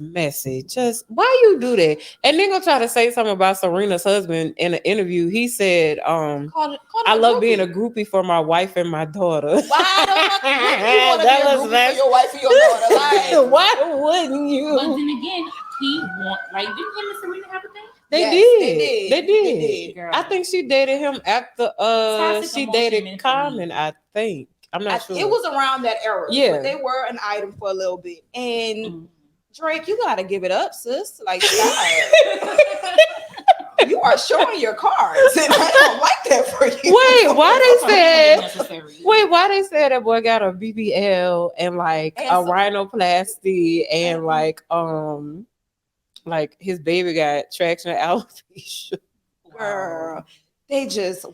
messy. Just why you do that? And then gonna try to say something about Serena's husband in an interview. He said, I love being a groupie for my wife and my daughter. Why you want to be a groupie for your wife and your daughter? Like, why wouldn't you? But then again, he didn't him and Serena have a thing? They did. Girl. I think she dated him after she dated Common, I think. I'm not sure. It was around that era. Yeah. But they were an item for a little bit. And Drake, you gotta give it up, sis. Like, you are showing your cards, and I don't like that for you. Why they said that boy got a BBL and like a rhinoplasty and like his baby got traction alopecia. Girl, they just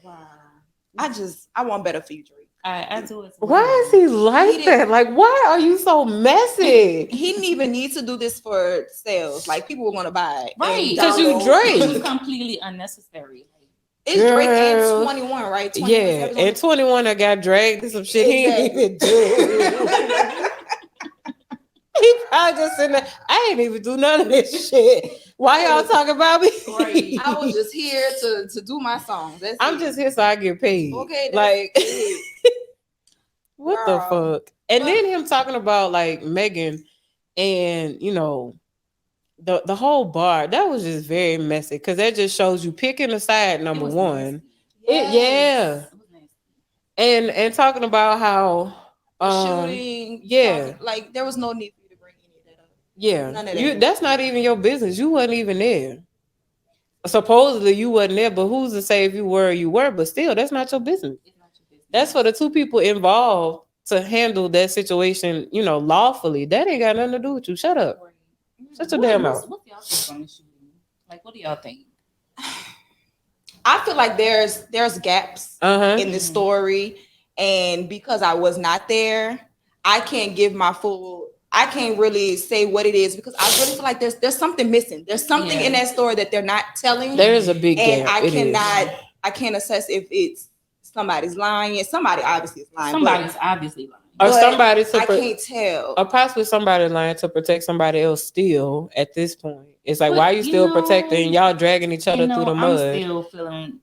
I want better for you, Drake. I do it. Why is he like that? Like, why are you so messy? He didn't even need to do this for sales. Like, people were going to buy it. Right. Because you Drake. It was completely unnecessary. It's Drake and 21, right? 21, yeah, and 21 I got dragged to some shit he didn't even do. He probably just sitting there, I ain't even do none of this shit. Why y'all talking about me? Right. I was just here to do my songs. I'm just here so I get paid. Okay. Like, what the fuck? And then him talking about like Megan and, the whole bar, that was just very messy because that just shows you picking a side, number one. Yes. And talking about how shooting, like there was no need for you to bring any of that up. Yeah. None of that. That's not even your business. You wasn't even there. Supposedly you wasn't there, but who's to say if you were, but still, that's not your business. It's not your business. That's for the two people involved to handle that situation, lawfully. That ain't got nothing to do with you. Shut up. Shut your damn mouth. What y'all think on the shooting? Like, what do y'all think? I feel like there's gaps in the story, and because I was not there, I can't give my full. I can't really say what it is because I really feel like there's something missing. There's something in that story that they're not telling. There's a big and gap. I can't assess if it's somebody's lying. Somebody obviously is lying. Somebody's obviously lying. Or somebody I can't tell. Or possibly somebody lying to protect somebody else still at this point. It's like, why are you still protecting? Y'all dragging each other through the mud. I'm still feeling,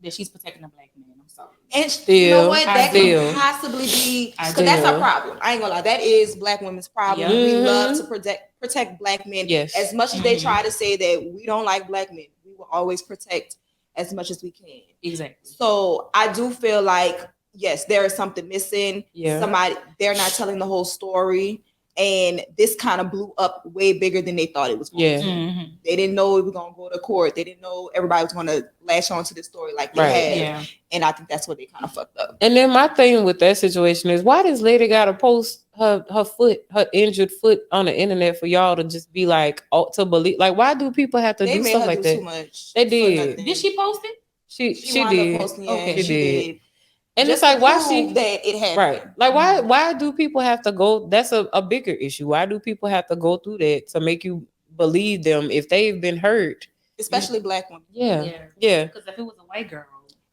that she's protecting a black man. I'm sorry. And still, you know what? That could possibly be, because that's our problem. I ain't gonna lie. That is black women's problem. Yeah. We love to protect black men. Yes. As much as they try to say that we don't like black men, we will always protect as much as we can. Exactly. So I do feel like, yes, there is something missing. Yeah. They're not telling the whole story. And this kind of blew up way bigger than they thought it was going to. Mm-hmm. They didn't know it was going to go to court. They didn't know everybody was going to latch on to the story like they had. Yeah. And I think that's what they kind of fucked up. And then my thing with that situation is, why this lady got to post her injured foot on the internet for y'all to just be like, to believe? Like, why do people have to do stuff like that? Too much. They did. Did she post it? She did. Okay, she did. And just it's like, why that it happened. Right. Like, why do people have to go? That's a bigger issue. Why do people have to go through that to make you believe them if they've been hurt? Especially black women. Yeah. Because if it was a white girl.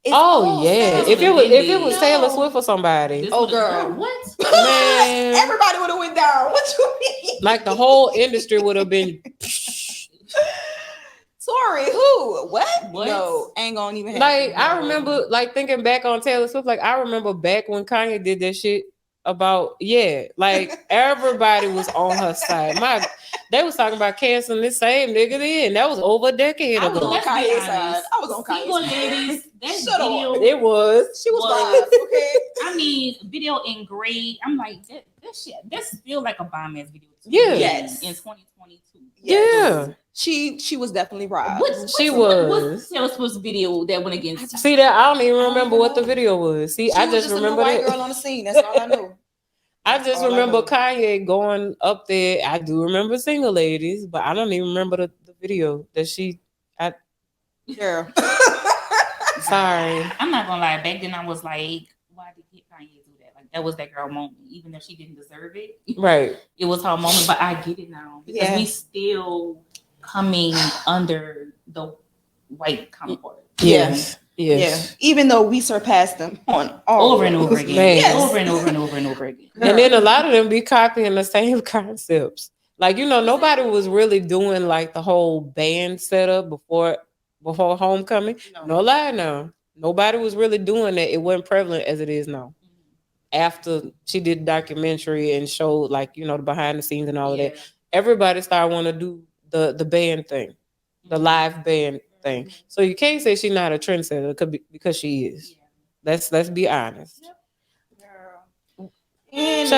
If it was Taylor Swift or somebody. Girl. What? Man. Everybody would have went down. What you mean? Like the whole industry would have been. Sorry, who? What? No, ain't gonna even happen. Like, I remember, like, thinking back on Taylor Swift, like, I remember back when Kanye did that shit about, like, everybody was on her side. They was talking about canceling this same nigga then. That was over a decade ago. I was on Kanye's side. I was on Kanye's ladies, that video. It was. She was live, okay? I mean, video in gray. I'm like, that shit, that's still like a bomb ass video. Yeah. Yes. In 2022. Yes. Yeah. She was definitely robbed. What's Taylor Swift's video that went against? See that? I don't even remember what the video was. See, I just remember that that girl on the scene. That's all I know. I just remember Kanye going up there. I do remember Single Ladies, but I don't even remember the video that Girl. Sorry. I'm not gonna lie. Back then, I was like, why did Kanye do that? Like, that was that girl moment, even if she didn't deserve it. Right. It was her moment, but I get it now because we still coming under the white counterpart. Yes. Yeah. Even though we surpassed them on all over and over again. Yes. Over and over and over and over again. And then a lot of them be copying the same concepts. Like, nobody was really doing like the whole band setup before Homecoming. No lie now. Nobody was really doing that. It wasn't prevalent as it is now. After she did the documentary and showed like, the behind the scenes and all of that, everybody started wanting to do the band thing, the live band thing. So you can't say she's not a trendsetter because she is. Let's be honest. And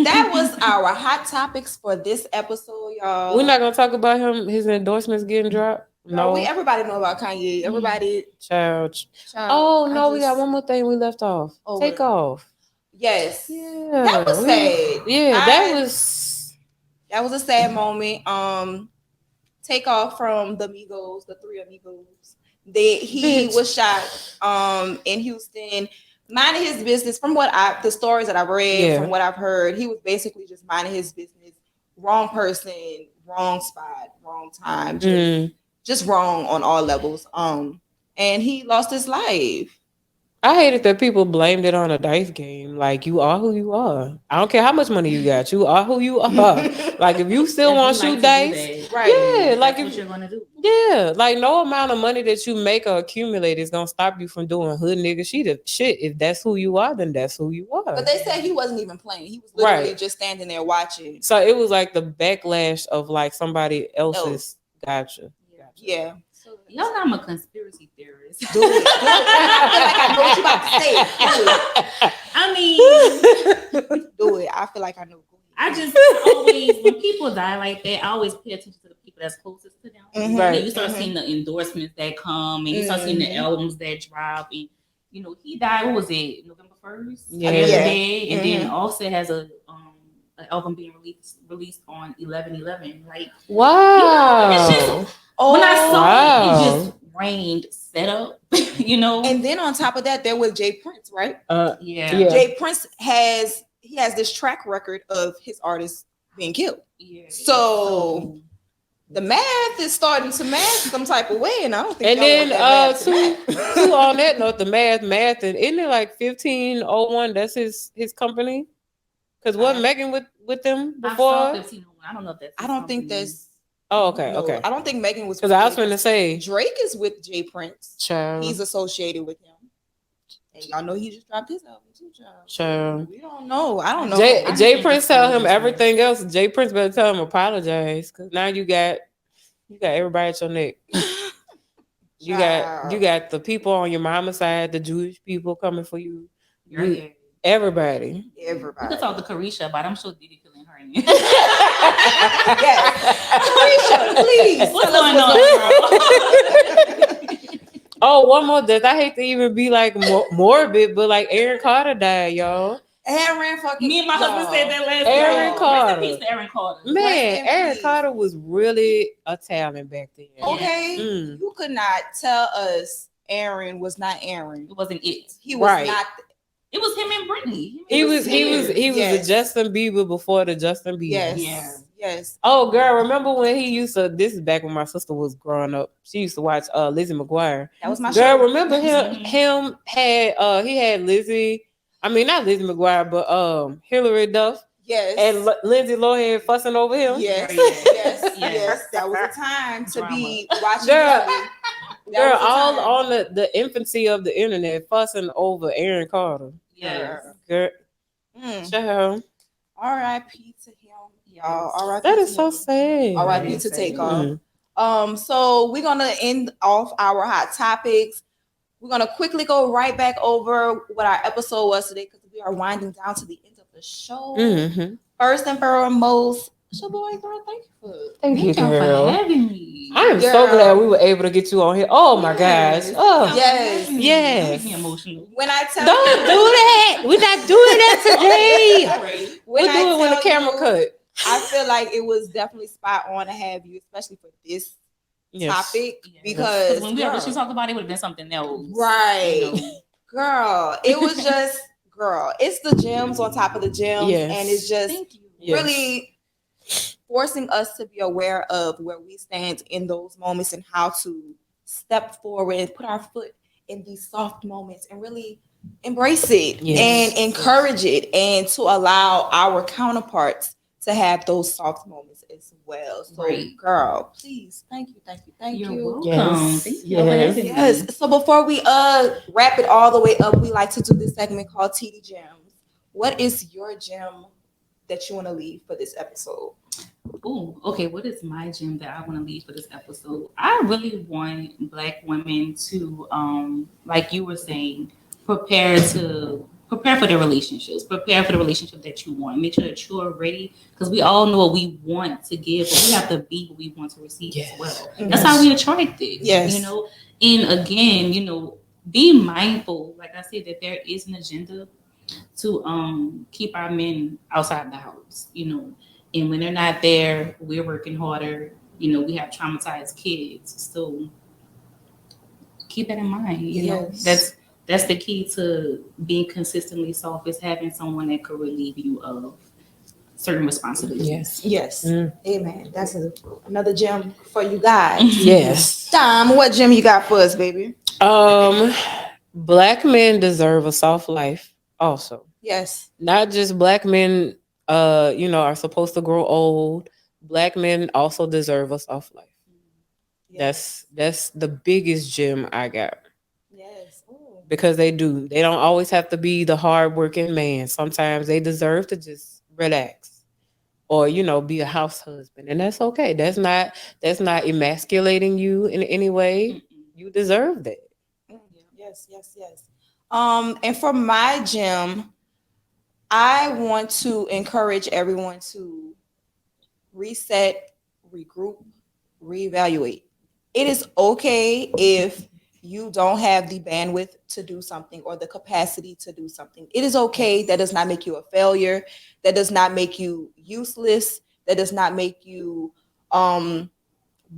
that was our hot topics for this episode, y'all. We're not gonna talk about his endorsements getting dropped. No, everybody know about Kanye. Everybody, child. Oh no, we got one more thing we left off. Take off. Yes. Yeah. That was sad. Yeah, that was a sad moment. Take off from the Migos, the three Amigos. He was shot in Houston, minding his business. From the stories that I've read, from what I've heard, he was basically just minding his business. Wrong person, wrong spot, wrong time, just wrong on all levels. And he lost his life. I hated that people blamed it on a dice game. Like, you are who you are. I don't care how much money you got. You are who you are. Like, if you still want to shoot dice, right? yeah, like That's if what you're gonna do. yeah, like no amount of money that you make or accumulate is gonna stop you from doing hood nigga shit. If that's who you are, then that's who you are. But they said he wasn't even playing. He was literally Right. just standing there watching. So it was like the backlash of like somebody else's. Gotcha. Yeah. Y'all know I'm a conspiracy theorist. Do it. I feel like I know what you about to say. Do it. I mean, Do it. I feel like I know. I just always, when people die like that, I always pay attention to the people that's closest to them. Mhm. Right. And you start seeing the endorsements that come, and you start seeing the albums that drop. And you know, he died. What was it? November 1st. Yeah. And then Offset has an album being released on 11/11. Like, Wow. it's just when I saw it just rained set up. You know. And then on top of that, there was Jay Prince, right? Yeah. Jay Prince has this track record of his artists being killed. Yeah. So the math is starting to match some type of way, and I don't think. And y'all then want that math to match. too on that note, the math, and isn't it like 1501? That's his company. Because wasn't Megan with them before? I saw 1501. I don't know if that's. I don't think that's. Oh, okay, no, okay. I don't think Megan was. Because I was going to say Drake is with Jay Prince. Child. He's associated with him. And y'all know he just dropped his album too, child. Child. We don't know. I don't know. Jay Prince tell him everything else. Jay Prince better tell him apologize. Because now you got everybody at your neck. You got the people on your mama's side, the Jewish people coming for you. Everybody. We could talk to Carisha, but I'm sure Diddy killing her in. Yes. Carisha, please. What's going on, girl? Oh, one more death. I hate to even be like morbid, but like Aaron Carter died, y'all. Aaron fucking. Me and my husband said that last Aaron night. Carter. Rest in peace to Aaron Carter. Man, Aaron Carter was really a talent back then. Okay. Mm. You could not tell us Aaron was not Aaron. It wasn't it. He was not. It was him and Brittany. He was Yes. the Justin Bieber before the Justin Bieber. Yes. Yeah. Yes. Oh, girl, remember when he used to? This is back when my sister was growing up. She used to watch Lizzie McGuire. That was my girl. show. Remember him had he had Lizzie. I mean, not Lizzie McGuire, but Hilary Duff. Yes. And Lindsay Lohan fussing over him. Yes. Yes. That was a time to be watching. Girl, all on the infancy of the internet, fussing over Aaron Carter. Yes. Girl. Child. R.I.P. to him, y'all. R.I.P. That is so sad. R.I.P. to Takeoff. So we're gonna end off our hot topics. We're gonna quickly go right back over what our episode was today because we are winding down to the end of the show. Mm-hmm. First and foremost, Shavoi, girl, thank you for having me. I am so glad we were able to get you on here. Oh my gosh. Oh yes. Yes. Emotional. When I tell don't do that. We're not doing that today. We'll do it when the camera cut. I feel like it was definitely spot on to have you, especially for this topic, because when we originally talked about it, would have been something else, right? You know? Girl, it was just it's the gems on top of the gems, and it's just really forcing us to be aware of where we stand in those moments and how to step forward and put our foot in these soft moments and really embrace it and encourage it, and to allow our counterparts to have those soft moments as well. So, girl, please, thank you. You're welcome. Yes. So before we wrap it all the way up, we like to do this segment called Teedies Gems. What is your gem that you want to leave for this episode? Oh, okay. What is my gem that I want to leave for this episode? I really want Black women to, like you were saying, prepare for the relationships. Prepare for the relationship that you want. Make sure that you're ready, because we all know what we want to give, but we have to be what we want to receive as well. That's how we attract it. Yes. You know, and again, you know, be mindful. Like I said, that there is an agenda to keep our men outside the house. You know, and when they're not there, we're working harder. You know, we have traumatized kids. So keep that in mind. You know, that's the key to being consistently soft, is having someone that could relieve you of certain responsibilities. Yes. Amen. That's another gem for you guys. Yes. Dom, what gem you got for us, baby? Black men deserve a soft life also. Yes. Not just black men, are supposed to grow old. Black men also deserve a soft life. Yes. That's the biggest gem I got. Yes. Ooh. Because they do. They don't always have to be the hardworking man. Sometimes they deserve to just relax or, be a house husband. And that's okay. That's not emasculating you in any way. You deserve that. Yes. And for my gym, I want to encourage everyone to reset, regroup, reevaluate. It is okay if you don't have the bandwidth to do something or the capacity to do something. It is okay. That does not make you a failure. That does not make you useless. That does not make you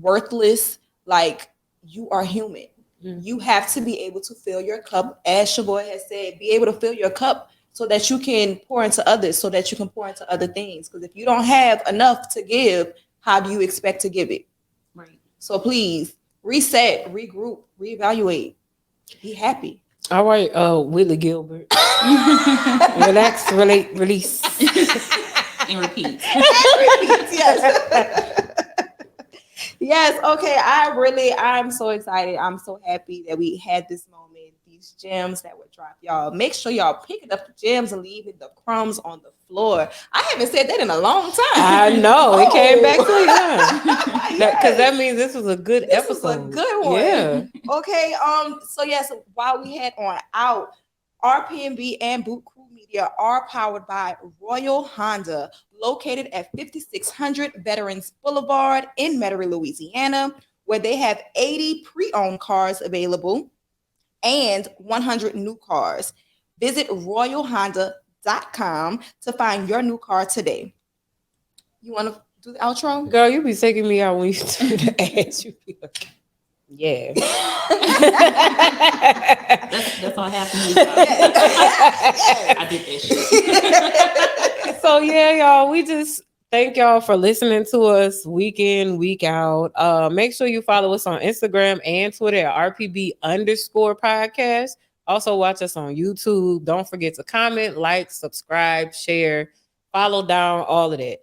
worthless. Like, you are human. You have to be able to fill your cup, as Shavoi has said, be able to fill your cup so that you can pour into others, so that you can pour into other things. Because if you don't have enough to give, how do you expect to give it? Right. So please reset, regroup, reevaluate, be happy. All right, Willie Gilbert. Relax, relate, release. And repeat. Yes. Yes, okay. I'm so excited. I'm so happy that we had this moment, these gems that were dropped. Y'all, make sure y'all picking up the gems and leaving the crumbs on the floor. I haven't said that in a long time. I know. It came back to you. Because that means this was a good episode. This was a good one. Yeah. Okay. So yes, while we head on out, RPB and Boot Krewe Media are powered by Royal Honda, located at 5600 Veterans Blvd in Metairie, Louisiana, where they have 80 pre-owned cars available and 100 new cars. Visit royalhonda.com to find your new car today. You want to do the outro? Girl, you be taking me out when you do the ads. You be like, yeah. That's all happened. I did that shit. So yeah, y'all, we just thank y'all for listening to us week in, week out. Make sure you follow us on Instagram and Twitter at RPB_podcast. Also watch us on YouTube. Don't forget to comment, like, subscribe, share, follow down, all of that.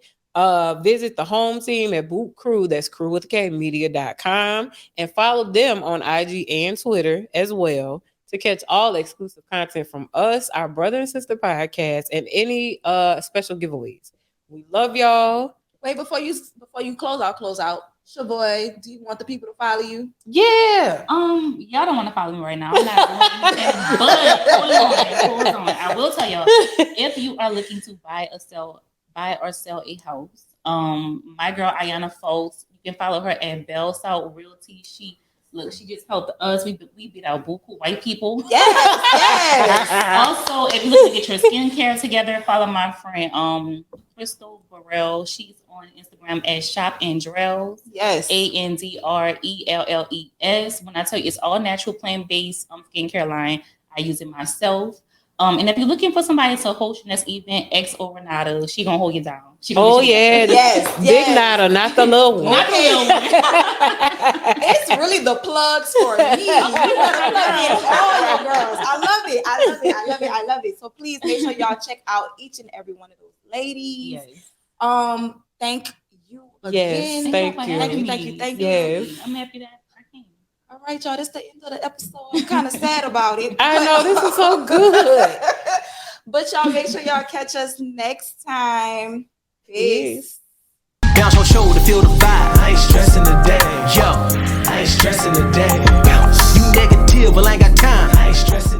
Visit the home team at Boot Krewe, that's Krewe with K, media.com, and follow them on IG and Twitter as well to catch all exclusive content from us, our brother and sister podcast, and any special giveaways. We love y'all. Wait, before you close out. Shavoi, do you want the people to follow you? Yeah. Y'all don't want to follow me right now. I'm not doing anything, but hold on. I will tell y'all, if you are looking to buy or sell a house, my girl Ayana Folks, you can follow her at Bell South Realty. She just helped us. We beat out buku white people. Yes. Also, if you're looking to get your skincare together, follow my friend Crystal Burrell. She's on Instagram at Shop Andrells. Yes. ANDRELLES. When I tell you it's all natural, plant-based skincare line, I use it myself. And if you're looking for somebody to host your next event, XO Renata, she gonna hold you down. Yes. Big Nada, not the little one. Not the little one. It's really the plugs for me. I love it. So please make sure y'all check out each and every one of those ladies. Yes. Thank you again. Yes, thank you. Yes. I'm happy that I came. All right, y'all. That's the end of the episode. I'm kind of sad about it. I know, this is so good. But y'all make sure y'all catch us next time. Peace. Bounce your shoulder, feel the vibe. I ain't stressing today. Yo, I ain't stressing today. Bounce. You negative, but I ain't got time. I ain't stressing.